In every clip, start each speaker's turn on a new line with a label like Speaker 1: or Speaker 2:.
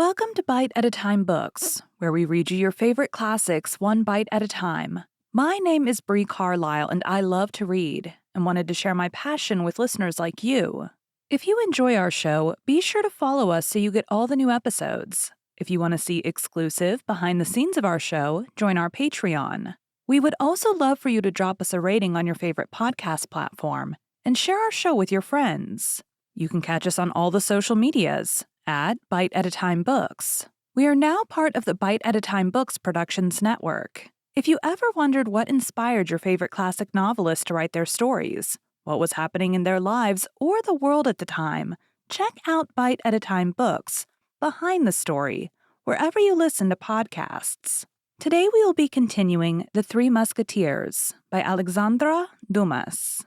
Speaker 1: Welcome to Bite at a Time Books, where we read you your favorite classics one bite at a time. My name is Bree Carlile, and I love to read, and wanted to share my passion with listeners like you. If you enjoy our show, be sure to follow us so you get all the new episodes. If you want to see exclusive behind the scenes of our show, join our Patreon. We would also love for you to drop us a rating on your favorite podcast platform and share our show with your friends. You can catch us on all the social medias at Bite at a Time Books. We are now part of the Bite at a Time Books Productions Network. If you ever wondered what inspired your favorite classic novelists to write their stories, what was happening in their lives or the world at the time, check out Bite at a Time Books, Behind the Story, wherever you listen to podcasts. Today we will be continuing The Three Musketeers by Alexandre Dumas.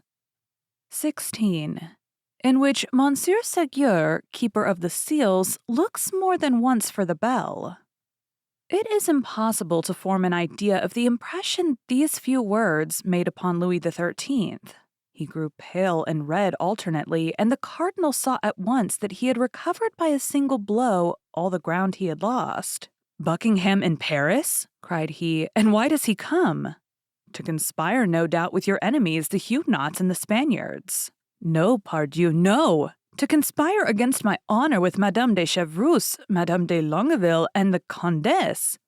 Speaker 1: 16. In which Monsieur Séguier, keeper of the seals, looks more than once for the bell. It is impossible to form an idea of the impression these few words made upon Louis XIII. He grew pale and red alternately, and the cardinal saw at once that he had recovered by a single blow all the ground he had lost. "Buckingham in Paris?" cried he, "and why does he come?" "To conspire, no doubt, with your enemies, the Huguenots and the Spaniards." "No, pardieu, no! To conspire against my honor with Madame de Chevreuse, Madame de Longueville, and the Comtesse.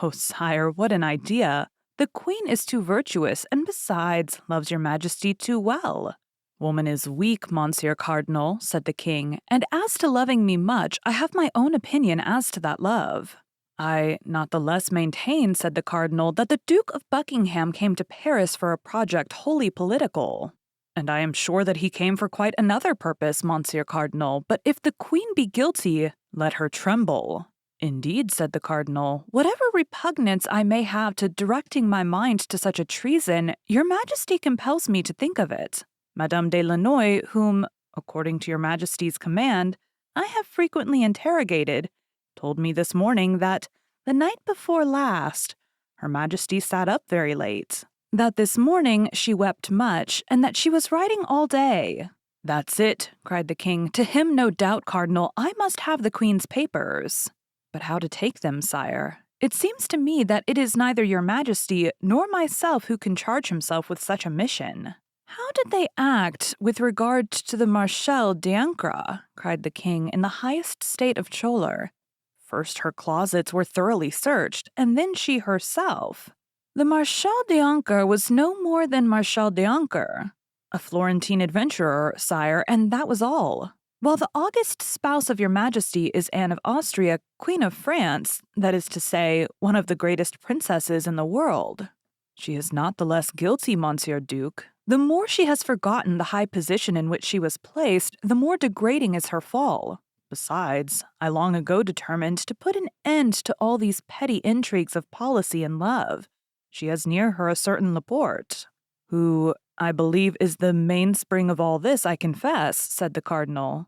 Speaker 1: Oh, sire, what an idea! The queen is too virtuous, and besides, loves your majesty too well." "Woman is weak, Monsieur Cardinal," said the king, "and as to loving me much, I have my own opinion as to that love." "I not the less maintain," said the cardinal, "that the Duke of Buckingham came to Paris for a project wholly political." "And I am sure that he came for quite another purpose, Monsieur Cardinal, but if the queen be guilty, let her tremble." "Indeed," said the cardinal, "whatever repugnance I may have to directing my mind to such a treason, your majesty compels me to think of it. Madame de Lannoy, whom, according to your majesty's command, I have frequently interrogated, told me this morning that, the night before last, her majesty sat up very late, that this morning she wept much, and that she was writing all day." "That's it," cried the king. "To him, no doubt, Cardinal, I must have the queen's papers." "But how to take them, sire? It seems to me that it is neither your majesty nor myself who can charge himself with such a mission." "How did they act with regard to the Marchale d'Ancre?" cried the king in the highest state of choler. "First her closets were thoroughly searched, and then she herself." "The Marchal d'Ancre was no more than Marchal d'Ancre, a Florentine adventurer, sire, and that was all. While the august spouse of your majesty is Anne of Austria, Queen of France, that is to say, one of the greatest princesses in the world. She is not the less guilty, Monsieur Duke. The more she has forgotten the high position in which she was placed, the more degrading is her fall. Besides, I long ago determined to put an end to all these petty intrigues of policy and love. She has near her a certain Laporte, who, I believe, is the mainspring of all this, I confess," said the cardinal.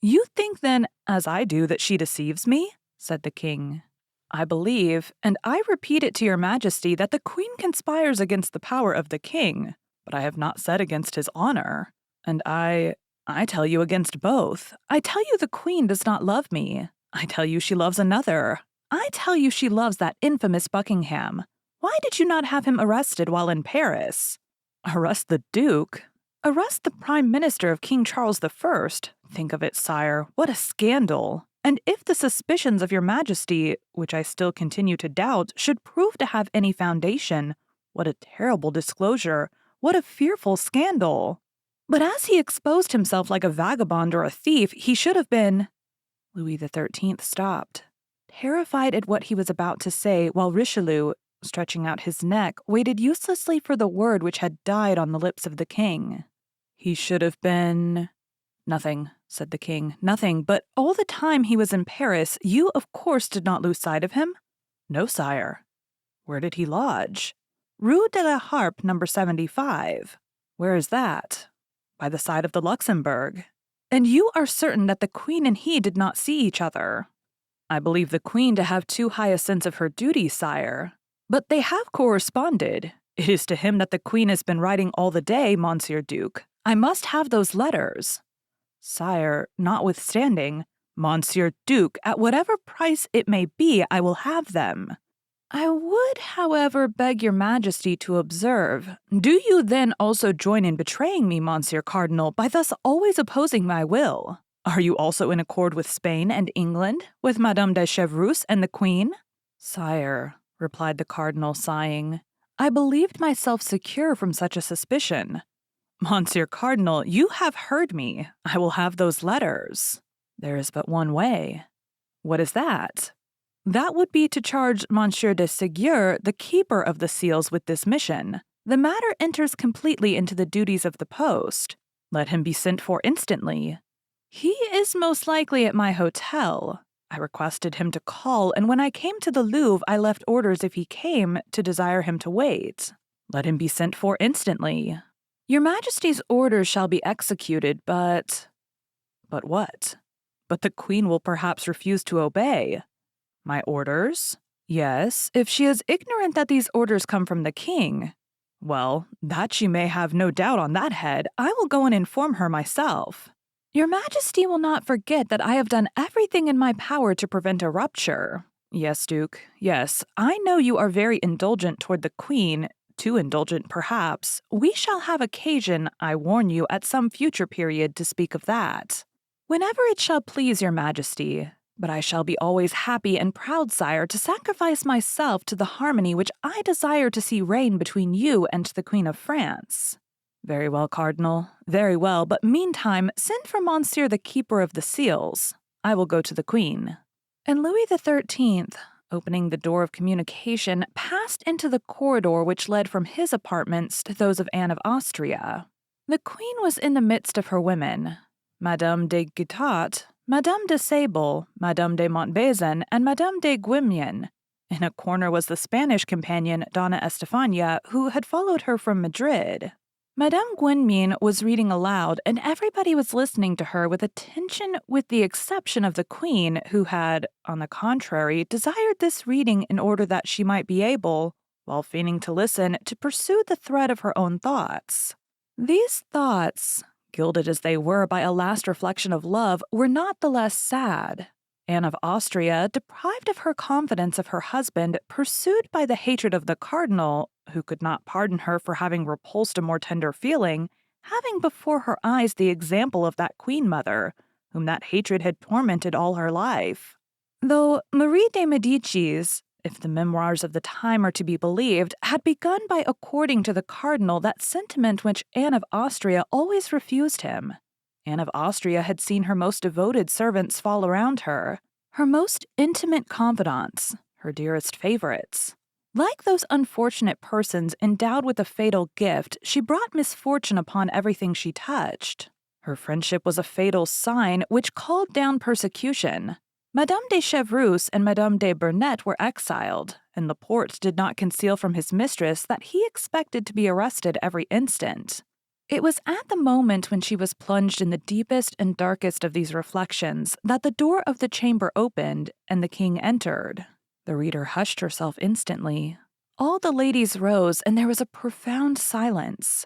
Speaker 1: "You think, then, as I do, that she deceives me?" said the king. "I believe, and I repeat it to your majesty, that the queen conspires against the power of the king, but I have not said against his honor. And I tell you against both. I tell you the queen does not love me. I tell you she loves another. I tell you she loves that infamous Buckingham. Why did you not have him arrested while in Paris?" "Arrest the Duke? Arrest the Prime Minister of King Charles I? Think of it, sire. What a scandal! And if the suspicions of your majesty, which I still continue to doubt, should prove to have any foundation, what a terrible disclosure! What a fearful scandal! But as he exposed himself like a vagabond or a thief, he should have been—" Louis XIII stopped, terrified at what he was about to say, while Richelieu, stretching out his neck, waited uselessly for the word which had died on the lips of the king. "He should have been—" "Nothing," said the king, "nothing, but all the time he was in Paris, you, of course, did not lose sight of him?" "No, sire." "Where did he lodge?" "Rue de la Harpe, number 75. "Where is that?" "By the side of the Luxembourg." "And you are certain that the queen and he did not see each other?" "I believe the queen to have too high a sense of her duty, sire. But they have corresponded. It is to him that the queen has been writing all the day, Monsieur Duke. I must have those letters." "Sire, notwithstanding—" Monsieur Duke, at whatever price it may be, I will have them. I would, however, beg your majesty to observe, do you then also join in betraying me, Monsieur Cardinal, by thus always opposing my will? Are you also in accord with Spain and England, with Madame de Chevreuse and the Queen? Sire, replied the cardinal, sighing, I believed myself secure from such a suspicion. Monsieur Cardinal, you have heard me. I will have those letters. There is but one way. What is that? That would be to charge Monsieur de Séguier, the keeper of the seals, with this mission. The matter enters completely into the duties of the post. Let him be sent for instantly. He is most likely at my hotel. I requested him to call, and when I came to the Louvre, I left orders if he came to desire him to wait. Let him be sent for instantly. Your Majesty's orders shall be executed, but... But what? But the Queen will perhaps refuse to obey. My orders? Yes, if she is ignorant that these orders come from the king. Well, that she may have no doubt on that head, I will go and inform her myself. Your Majesty will not forget that I have done everything in my power to prevent a rupture. Yes, Duke, yes, I know you are very indulgent toward the Queen, too indulgent perhaps. We shall have occasion, I warn you, at some future period to speak of that. Whenever it shall please your Majesty. But I shall be always happy and proud, sire, to sacrifice myself to the harmony which I desire to see reign between you and the Queen of France. Very well, Cardinal, very well, but meantime send for Monsieur the Keeper of the Seals. I will go to the Queen. And Louis XIII, opening the door of communication, passed into the corridor which led from his apartments to those of Anne of Austria. The Queen was in the midst of her women. Madame de Guittat, Madame de Sable, Madame de Montbazon, and Madame de Guimian. In a corner was the Spanish companion, Donna Estefania, who had followed her from Madrid. Madame Guimian was reading aloud, and everybody was listening to her with attention with the exception of the Queen, who had, on the contrary, desired this reading in order that she might be able, while feigning to listen, to pursue the thread of her own thoughts. These thoughts, gilded as they were by a last reflection of love, were not the less sad. Anne of Austria, deprived of her confidence of her husband, pursued by the hatred of the cardinal, who could not pardon her for having repulsed a more tender feeling, having before her eyes the example of that queen-mother, whom that hatred had tormented all her life. Though Marie de Medicis, if the memoirs of the time are to be believed, had begun by according to the cardinal that sentiment which Anne of Austria always refused him. Anne of Austria had seen her most devoted servants fall around her, her most intimate confidants, her dearest favorites. Like those unfortunate persons endowed with a fatal gift, she brought misfortune upon everything she touched. Her friendship was a fatal sign which called down persecution. Madame de Chevreuse and Madame de Burnett were exiled, and Laporte did not conceal from his mistress that he expected to be arrested every instant. It was at the moment when she was plunged in the deepest and darkest of these reflections that the door of the chamber opened and the king entered. The reader hushed herself instantly. All the ladies rose, and there was a profound silence.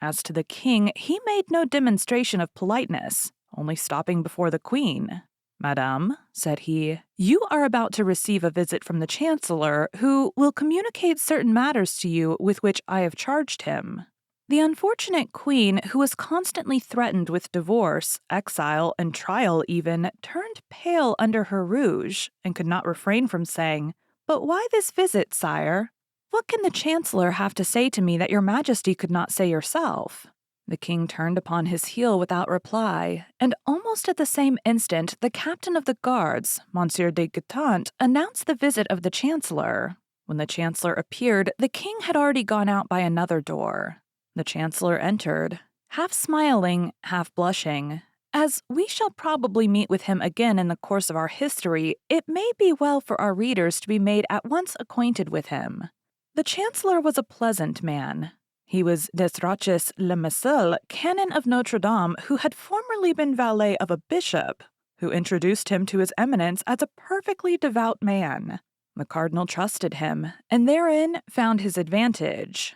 Speaker 1: As to the king, he made no demonstration of politeness, only stopping before the queen. "Madame," said he, "you are about to receive a visit from the chancellor, who will communicate certain matters to you with which I have charged him." The unfortunate queen, who was constantly threatened with divorce, exile, and trial even, turned pale under her rouge, and could not refrain from saying, "But why this visit, sire? What can the chancellor have to say to me that your majesty could not say yourself?" The king turned upon his heel without reply, and almost at the same instant the captain of the guards, Monsieur de Guittant, announced the visit of the chancellor. When the chancellor appeared, the king had already gone out by another door. The chancellor entered, half smiling, half blushing. As we shall probably meet with him again in the course of our history, it may be well for our readers to be made at once acquainted with him. The chancellor was a pleasant man. He was Desroches le Mesel, canon of Notre Dame, who had formerly been valet of a bishop, who introduced him to his eminence as a perfectly devout man. The cardinal trusted him, and therein found his advantage.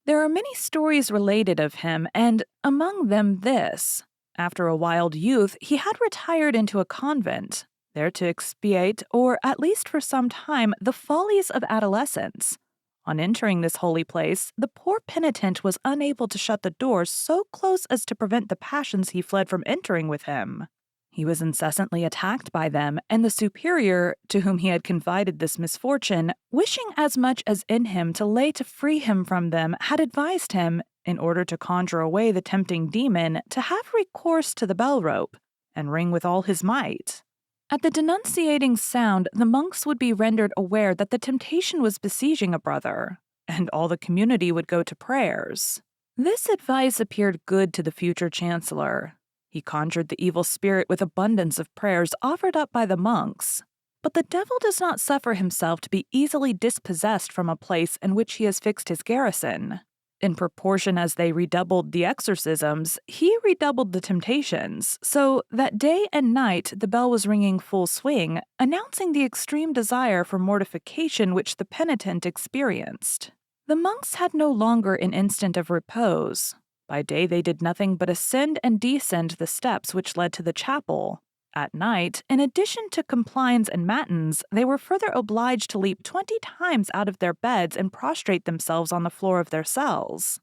Speaker 1: There are many stories related of him, and among them this. After a wild youth, he had retired into a convent, there to expiate, or at least for some time, the follies of adolescence. On entering this holy place, the poor penitent was unable to shut the door so close as to prevent the passions he fled from entering with him. He was incessantly attacked by them, and the superior, to whom he had confided this misfortune, wishing as much as in him to lay to free him from them, had advised him, in order to conjure away the tempting demon, to have recourse to the bell-rope, and ring with all his might. At the denunciating sound, the monks would be rendered aware that the temptation was besieging a brother, and all the community would go to prayers. This advice appeared good to the future chancellor. He conjured the evil spirit with abundance of prayers offered up by the monks. But the devil does not suffer himself to be easily dispossessed from a place in which he has fixed his garrison. In proportion as they redoubled the exorcisms, he redoubled the temptations, so that day and night the bell was ringing full swing, announcing the extreme desire for mortification which the penitent experienced. The monks had no longer an instant of repose. By day they did nothing but ascend and descend the steps which led to the chapel. At night, in addition to complines and matins, they were further obliged to leap 20 times out of their beds and prostrate themselves on the floor of their cells.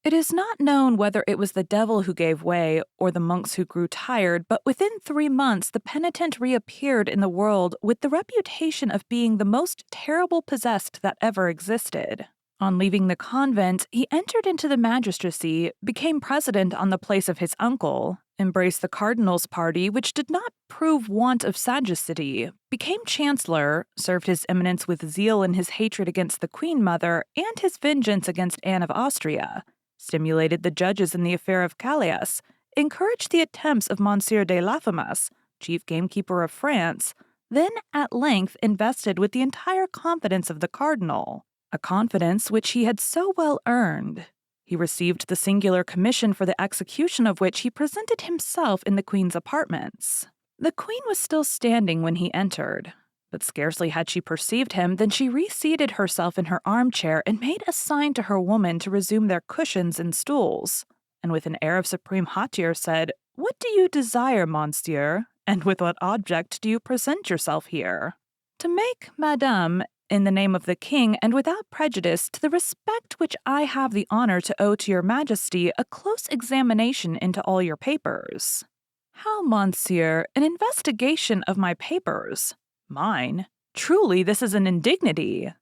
Speaker 1: It is not known whether it was the devil who gave way or the monks who grew tired, but within 3 months the penitent reappeared in the world with the reputation of being the most terrible possessed that ever existed. On leaving the convent, he entered into the magistracy, became president on the place of his uncle, embraced the cardinal's party, which did not prove want of sagacity, became chancellor, served his eminence with zeal in his hatred against the queen mother and his vengeance against Anne of Austria, stimulated the judges in the affair of Calais, encouraged the attempts of Monsieur de Laffemas, chief gamekeeper of France, then at length invested with the entire confidence of the cardinal, a confidence which he had so well earned. He received the singular commission for the execution of which he presented himself in the queen's apartments. The queen was still standing when he entered, but scarcely had she perceived him than she reseated herself in her armchair and made a sign to her woman to resume their cushions and stools, and with an air of supreme hauteur said, "What do you desire, monsieur, and with what object do you present yourself here?" "To make, madame, in the name of the king, and without prejudice to the respect which I have the honor to owe to your majesty, a close examination into all your papers." "How, monsieur, an investigation of my papers? Mine? Truly, this is an indignity."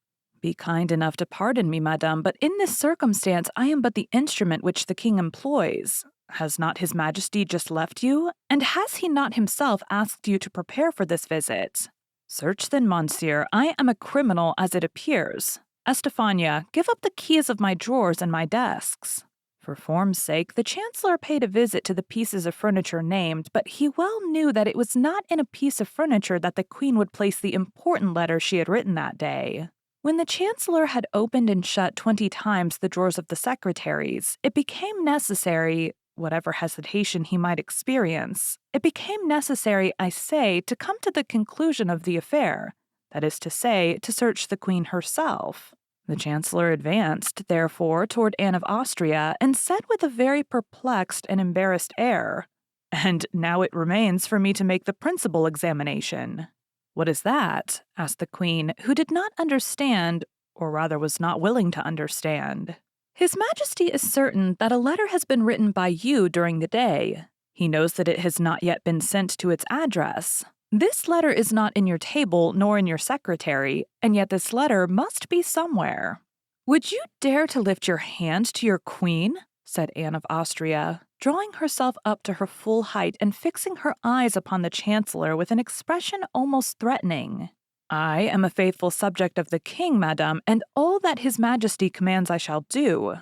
Speaker 1: "Be kind enough to pardon me, madame, but in this circumstance I am but the instrument which the king employs. Has not his majesty just left you? And has he not himself asked you to prepare for this visit? Search then, monsieur. I am a criminal as it appears. Estefania, give up the keys of my drawers and my desks." For form's sake, the chancellor paid a visit to the pieces of furniture named, but he well knew that it was not in a piece of furniture that the queen would place the important letter she had written that day. When the chancellor had opened and shut 20 times the drawers of the secretaries, it became necessary, whatever hesitation he might experience, it became necessary, I say, to come to the conclusion of the affair, that is to say, to search the queen herself. The chancellor advanced, therefore, toward Anne of Austria, and said with a very perplexed and embarrassed air, "And now it remains for me to make the principal examination." "What is that?" asked the queen, who did not understand, or rather was not willing to understand. "His Majesty is certain that a letter has been written by you during the day. He knows that it has not yet been sent to its address. This letter is not in your table nor in your secretary, and yet this letter must be somewhere." "Would you dare to lift your hand to your queen?" said Anne of Austria, drawing herself up to her full height and fixing her eyes upon the chancellor with an expression almost threatening. "I am a faithful subject of the king, madame, and all that his majesty commands I shall do."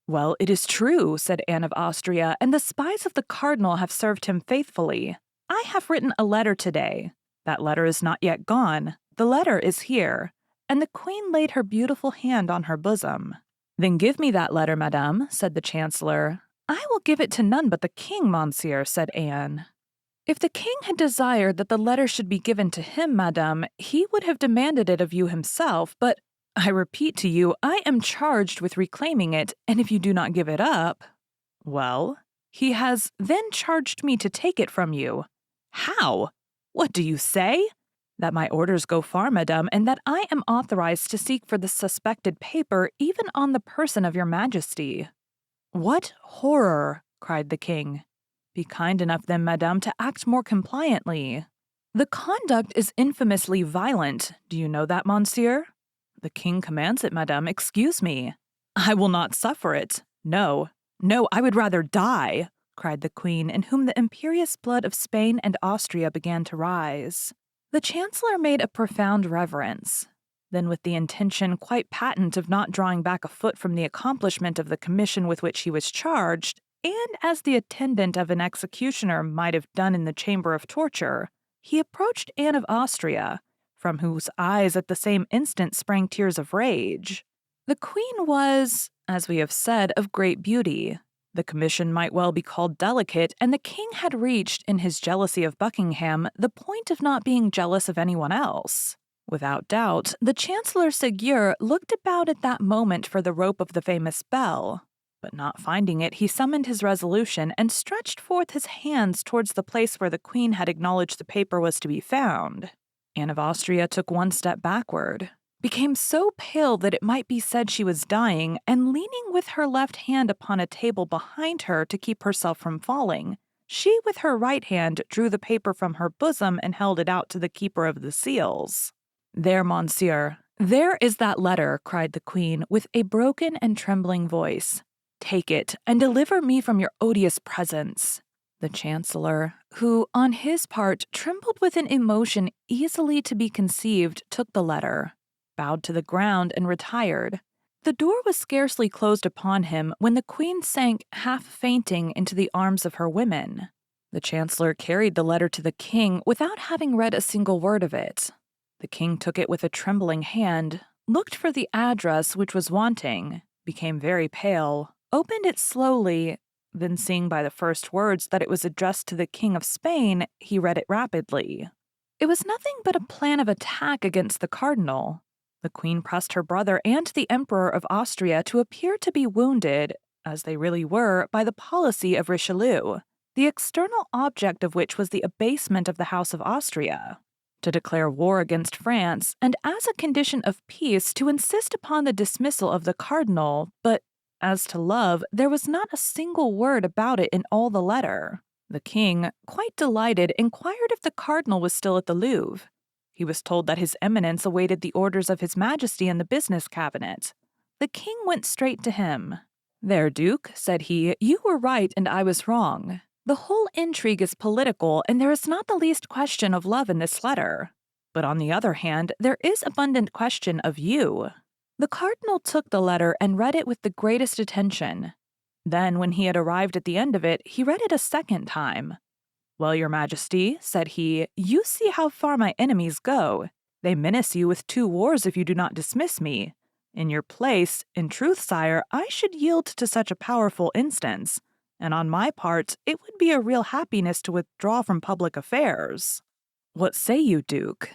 Speaker 1: "Well, it is true," said Anne of Austria, "and the spies of the cardinal have served him faithfully. I have written a letter today. That letter is not yet gone. The letter is here." And the queen laid her beautiful hand on her bosom. "Then give me that letter, madame," said the chancellor. "I will give it to none but the king, monsieur," said Anne. "If the king had desired that the letter should be given to him, madame, he would have demanded it of you himself, but I repeat to you, I am charged with reclaiming it, and if you do not give it up—" "Well?" He has then charged me to take it from you. How? What do you say? That my orders go far, madame, and that I am authorized to seek for the suspected paper even on the person of your majesty. What horror! Cried the king. Be kind enough then, madame, to act more compliantly. The conduct is infamously violent. Do you know that, monsieur? The king commands it, madame. Excuse me. I will not suffer it. No, no, I would rather die, cried the queen, in whom the imperious blood of Spain and Austria began to rise. The chancellor made a profound reverence. Then, with the intention quite patent of not drawing back a foot from the accomplishment of the commission with which he was charged, and as the attendant of an executioner might have done in the chamber of torture, he approached Anne of Austria, from whose eyes at the same instant sprang tears of rage. The queen was, as we have said, of great beauty. The commission might well be called delicate, and the king had reached, in his jealousy of Buckingham, the point of not being jealous of anyone else. Without doubt, the Chancellor Séguier looked about at that moment for the rope of the famous bell, but not finding it, he summoned his resolution and stretched forth his hands towards the place where the queen had acknowledged the paper was to be found. Anne of Austria took one step backward, became so pale that it might be said she was dying, and leaning with her left hand upon a table behind her to keep herself from falling, she with her right hand drew the paper from her bosom and held it out to the keeper of the seals. There, monsieur, there is that letter, cried the queen with a broken and trembling voice. Take it, and deliver me from your odious presence. The chancellor, who, on his part, trembled with an emotion easily to be conceived, took the letter, bowed to the ground, and retired. The door was scarcely closed upon him when the queen sank half fainting into the arms of her women. The chancellor carried the letter to the king without having read a single word of it. The king took it with a trembling hand, looked for the address which was wanting, became very pale, opened it slowly, then seeing by the first words that it was addressed to the King of Spain, he read it rapidly. It was nothing but a plan of attack against the cardinal. The queen pressed her brother and the Emperor of Austria to appear to be wounded, as they really were, by the policy of Richelieu, the external object of which was the abasement of the House of Austria, to declare war against France, and as a condition of peace to insist upon the dismissal of the cardinal, but as to love, there was not a single word about it in all the letter. The king, quite delighted, inquired if the cardinal was still at the Louvre. He was told that His Eminence awaited the orders of His Majesty in the business cabinet. The king went straight to him. There, Duke, said he, you were right and I was wrong. The whole intrigue is political, and there is not the least question of love in this letter. But on the other hand, there is abundant question of you. The cardinal took the letter and read it with the greatest attention. Then, when he had arrived at the end of it, he read it a second time. Well, your majesty, said he, you see how far my enemies go. They menace you with 2 wars if you do not dismiss me. In your place, in truth, sire, I should yield to such a powerful instance, and on my part, it would be a real happiness to withdraw from public affairs. What say you, Duke?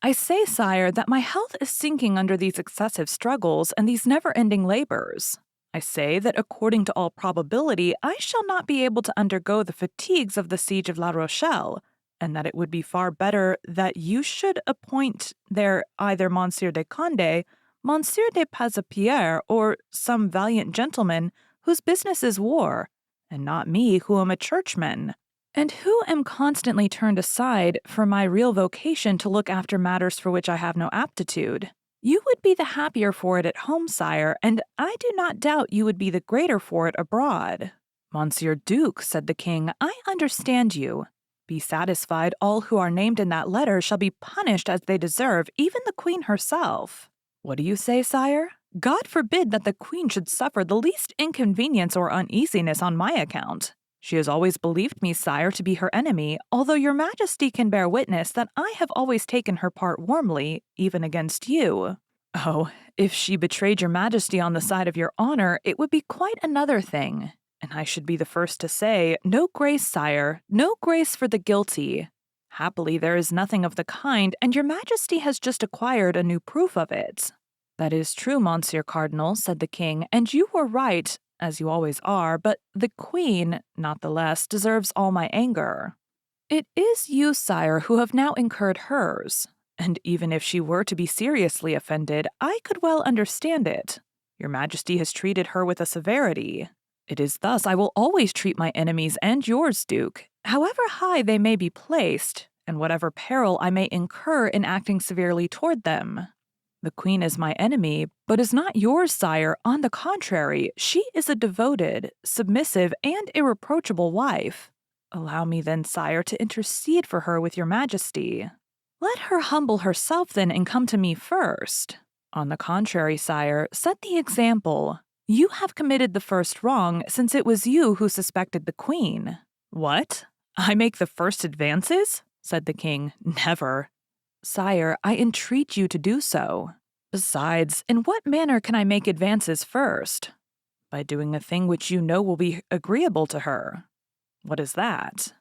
Speaker 1: I say, sire, that my health is sinking under these excessive struggles and these never-ending labors. I say that according to all probability, I shall not be able to undergo the fatigues of the siege of La Rochelle, and that it would be far better that you should appoint there either Monsieur de Condé, Monsieur de Pasipierre, or some valiant gentleman whose business is war, and not me, who am a churchman, and who am constantly turned aside from my real vocation to look after matters for which I have no aptitude. You would be the happier for it at home, sire, and I do not doubt you would be the greater for it abroad. Monsieur Duke, said the king, I understand you. Be satisfied, all who are named in that letter shall be punished as they deserve, even the queen herself. What do you say, sire? God forbid that the queen should suffer the least inconvenience or uneasiness on my account. She has always believed me, sire, to be her enemy, although your majesty can bear witness that I have always taken her part warmly, even against you. Oh, if she betrayed your majesty on the side of your honor, it would be quite another thing. And I should be the first to say, no grace, sire, no grace for the guilty. Happily, there is nothing of the kind, and your majesty has just acquired a new proof of it. That is true, Monsieur Cardinal, said the king, and you were right, as you always are, but the queen, not the less, deserves all my anger. It is you, sire, who have now incurred hers, and even if she were to be seriously offended, I could well understand it. Your Majesty has treated her with a severity. It is thus I will always treat my enemies and yours, Duke, however high they may be placed, and whatever peril I may incur in acting severely toward them. The queen is my enemy, but is not yours, sire. On the contrary, she is a devoted, submissive, and irreproachable wife. Allow me then, sire, to intercede for her with your Majesty. Let her humble herself then and come to me first. On the contrary, sire, set the example. You have committed the first wrong, since it was you who suspected the queen. What? I make the first advances? Said the king. Never. Sire, I entreat you to do so. Besides, in what manner can I make advances first? By doing a thing which you know will be agreeable to her. What is that?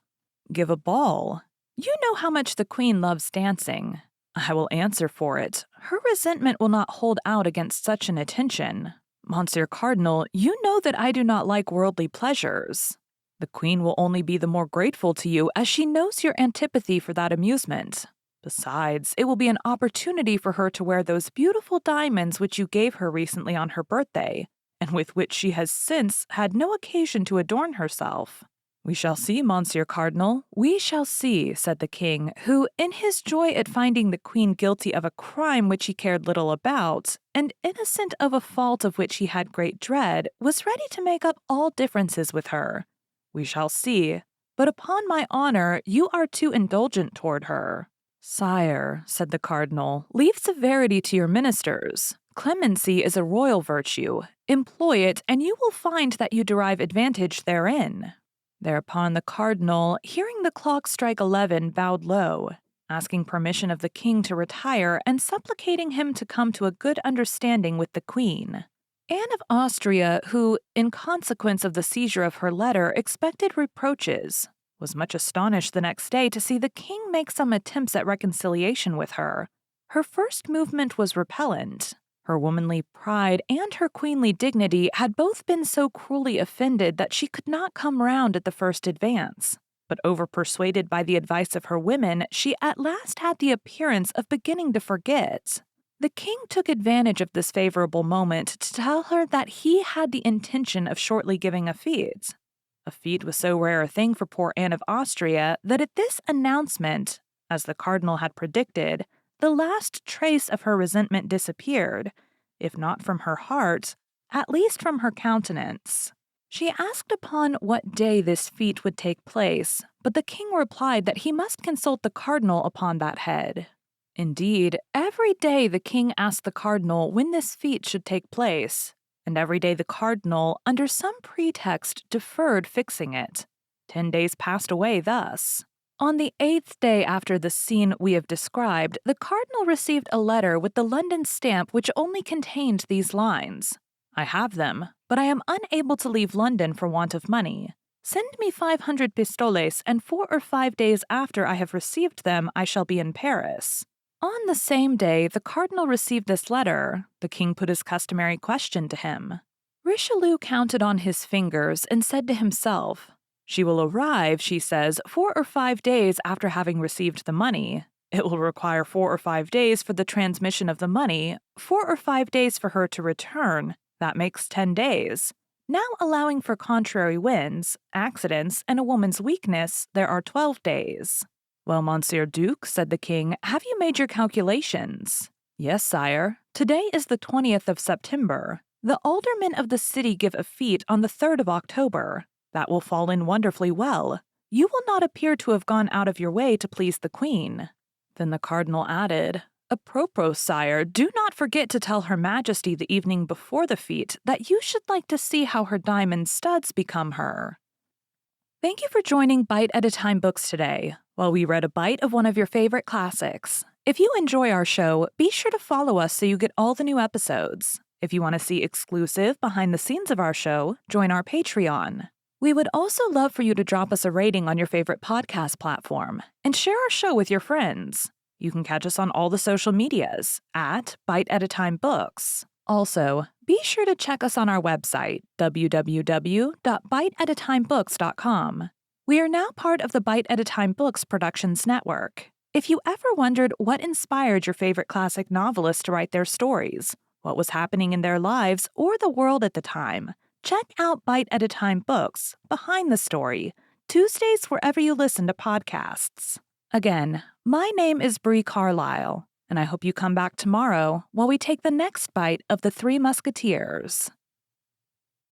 Speaker 1: Give a ball. You know how much the queen loves dancing. I will answer for it. Her resentment will not hold out against such an attention. Monsieur Cardinal, you know that I do not like worldly pleasures. The queen will only be the more grateful to you as she knows your antipathy for that amusement. Besides, it will be an opportunity for her to wear those beautiful diamonds which you gave her recently on her birthday, and with which she has since had no occasion to adorn herself. We shall see, Monsieur Cardinal, we shall see, said the king, who, in his joy at finding the queen guilty of a crime which he cared little about, and innocent of a fault of which he had great dread, was ready to make up all differences with her. We shall see, but upon my honor, you are too indulgent toward her. Sire, said the cardinal, leave severity to your ministers. Clemency is a royal virtue. Employ it, and you will find that you derive advantage therein. Thereupon the cardinal, hearing the clock strike 11, bowed low, asking permission of the king to retire and supplicating him to come to a good understanding with the queen. Anne of Austria, who, in consequence of the seizure of her letter, expected reproaches, was much astonished the next day to see the king make some attempts at reconciliation with her. Her first movement was repellent. Her womanly pride and her queenly dignity had both been so cruelly offended that she could not come round at the first advance. But over-persuaded by the advice of her women, she at last had the appearance of beginning to forget. The king took advantage of this favorable moment to tell her that he had the intention of shortly giving a fete. A fete was so rare a thing for poor Anne of Austria that at this announcement, as the cardinal had predicted, the last trace of her resentment disappeared, if not from her heart, at least from her countenance. She asked upon what day this fete would take place, but the king replied that he must consult the cardinal upon that head. Indeed, every day the king asked the cardinal when this fete should take place, and every day the cardinal, under some pretext, deferred fixing it. 10 days passed away thus. On the 8th day after the scene we have described, the cardinal received a letter with the London stamp which only contained these lines. I have them, but I am unable to leave London for want of money. Send me 500 pistoles, and 4 or 5 days after I have received them, I shall be in Paris. On the same day the cardinal received this letter, the king put his customary question to him. Richelieu counted on his fingers and said to himself, "She will arrive," she says, 4 or 5 days after having received the money. It will require 4 or 5 days for the transmission of the money, 4 or 5 days for her to return. That makes 10 days. Now allowing for contrary winds, accidents, and a woman's weakness, there are 12 days. Well, Monsieur Duke, said the king, have you made your calculations? Yes, sire. Today is the 20th of September. The aldermen of the city give a fete on the 3rd of October. That will fall in wonderfully well. You will not appear to have gone out of your way to please the queen. Then the cardinal added, Apropos, sire, do not forget to tell Her Majesty the evening before the fete that you should like to see how her diamond studs become her. Thank you for joining Bite at a Time Books today, while we read a bite of one of your favorite classics. If you enjoy our show, be sure to follow us so you get all the new episodes. If you want to see exclusive behind the scenes of our show, join our Patreon. We would also love for you to drop us a rating on your favorite podcast platform and share our show with your friends. You can catch us on all the social medias at Bite at a Time Books. Also, be sure to check us on our website, www.biteatatimebooks.com. We are now part of the Bite at a Time Books Productions Network. If you ever wondered what inspired your favorite classic novelists to write their stories, what was happening in their lives or the world at the time, check out Bite at a Time Books, Behind the Story, Tuesdays wherever you listen to podcasts. Again, my name is Bree Carlile, and I hope you come back tomorrow while we take the next bite of the Three Musketeers.